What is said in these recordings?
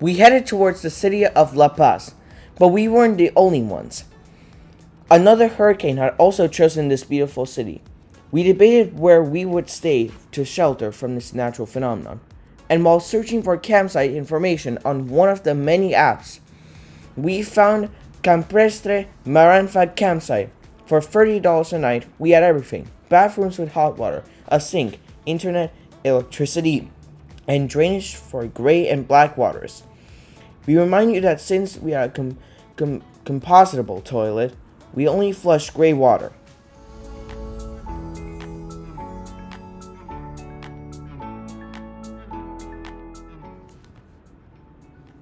We headed towards the city of La Paz, but we weren't the only ones. Another hurricane had also chosen this beautiful city. We debated where we would stay to shelter from this natural phenomenon, and while searching for campsite information on one of the many apps, we found Campestre Maranfag campsite. For $30 a night, we had everything: bathrooms with hot water, a sink, internet, electricity, and drainage for gray and black waters. We remind you that since we had a compostable toilet, we only flush gray water.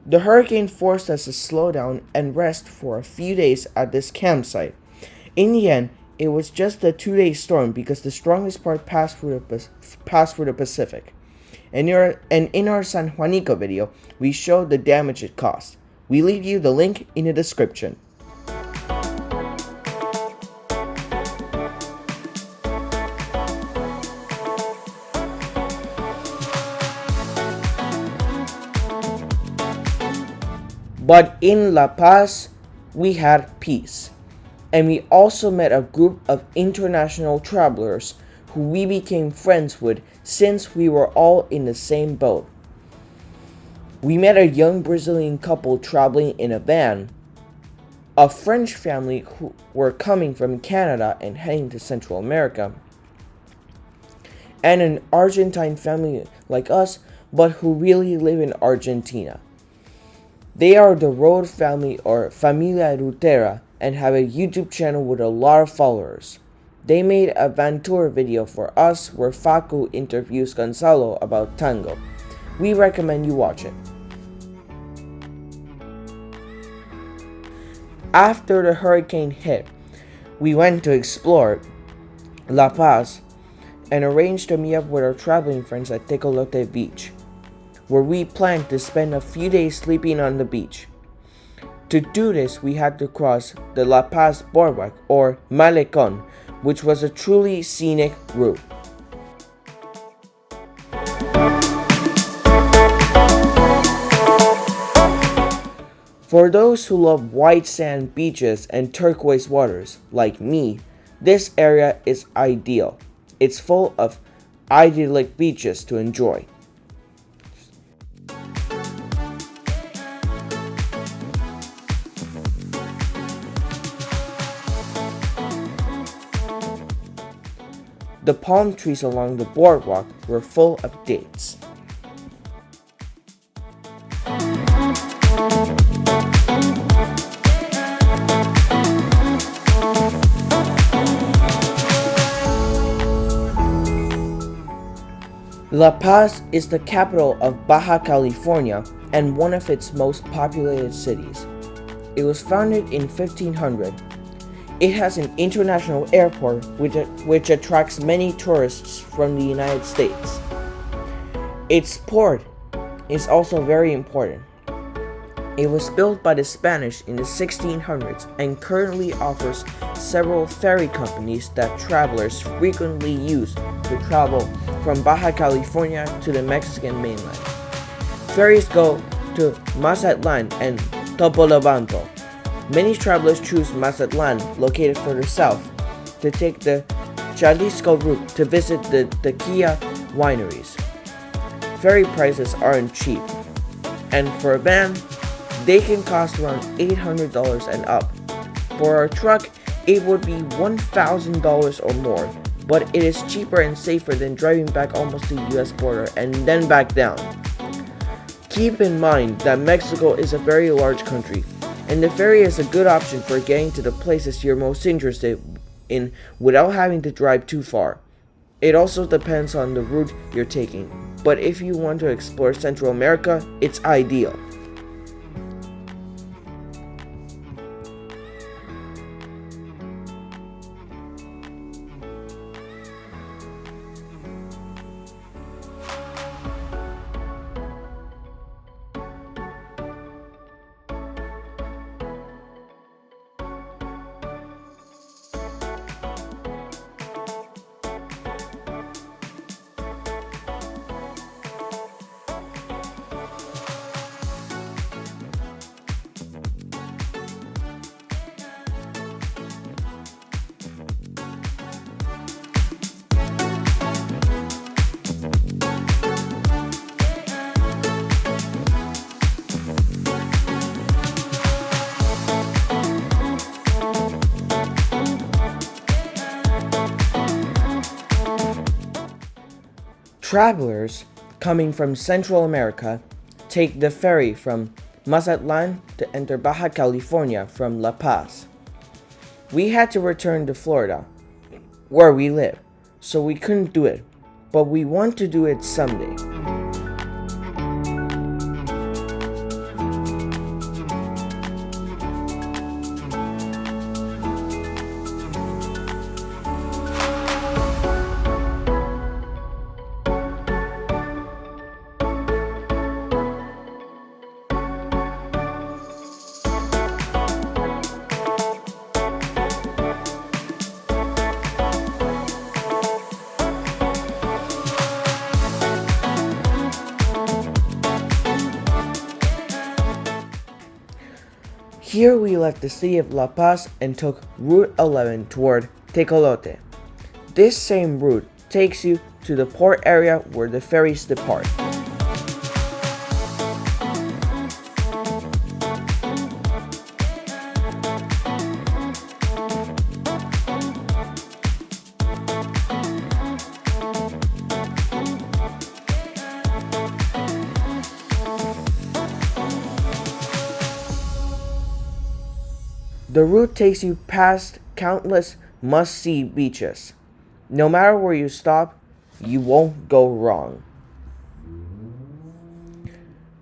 The hurricane forced us to slow down and rest for a few days at this campsite. In the end, it was just a 2-day storm because the strongest part passed through the Pacific. And in our San Juanico video, we showed the damage it caused. We leave you the link in the description. But in La Paz, we had peace. And we also met a group of international travelers who we became friends with since we were all in the same boat. We met a young Brazilian couple traveling in a van, a French family who were coming from Canada and heading to Central America, and an Argentine family like us but who really live in Argentina. They are the Road family, or Familia Rutera, and have a YouTube channel with a lot of followers. They made a van tour video for us where Facu interviews Gonzalo about tango. We recommend you watch it. After the hurricane hit, we went to explore La Paz and arranged to meet up with our traveling friends at Tecolote Beach, where we planned to spend a few days sleeping on the beach. To do this, we had to cross the La Paz Boardwalk, or Malecón, which was a truly scenic route. For those who love white sand beaches and turquoise waters, like me, this area is ideal. It's full of idyllic beaches to enjoy. The palm trees along the boardwalk were full of dates. La Paz is the capital of Baja California and one of its most populated cities. It was founded in 1500. It has an international airport which attracts many tourists from the United States. Its port is also very important. It was built by the Spanish in the 1600s and currently offers several ferry companies that travelers frequently use to travel from Baja California to the Mexican mainland. Ferries go to Mazatlan and Topolobampo. Many travelers choose Mazatlan, located further south, to take the Jalisco route to visit the tequila wineries. Ferry prices aren't cheap, and for a van, they can cost around $800 and up. For a truck, it would be $1,000 or more, but it is cheaper and safer than driving back almost to the US border and then back down. Keep in mind that Mexico is a very large country, and the ferry is a good option for getting to the places you're most interested in without having to drive too far. It also depends on the route you're taking, but if you want to explore Central America, it's ideal. Travelers coming from Central America take the ferry from Mazatlan to enter Baja California from La Paz. We had to return to Florida, where we live, so we couldn't do it, but we want to do it someday. Here we left the city of La Paz and took Route 11 toward Tecolote. This same route takes you to the port area where the ferries depart. The route takes you past countless must-see beaches. No matter where you stop, you won't go wrong.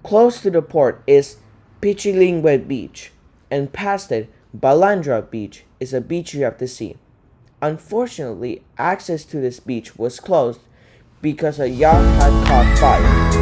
Close to the port is Pichilingüe Beach, and past it, Balandra Beach is a beach you have to see. Unfortunately, access to this beach was closed because a yacht had caught fire.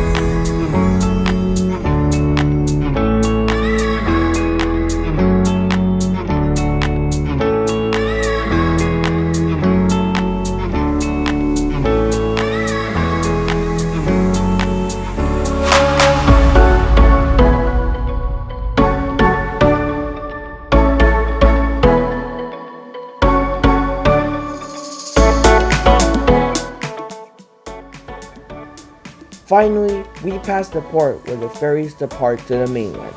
Finally, we passed the port where the ferries depart to the mainland.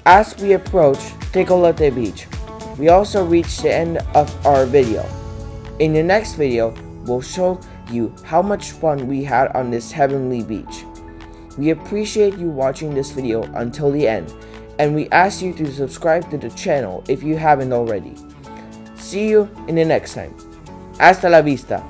As we approach Tecolote Beach, we also reach the end of our video. In the next video, we'll show you how much fun we had on this heavenly beach. We appreciate you watching this video until the end, and we ask you to subscribe to the channel if you haven't already. See you in the next time. Hasta la vista.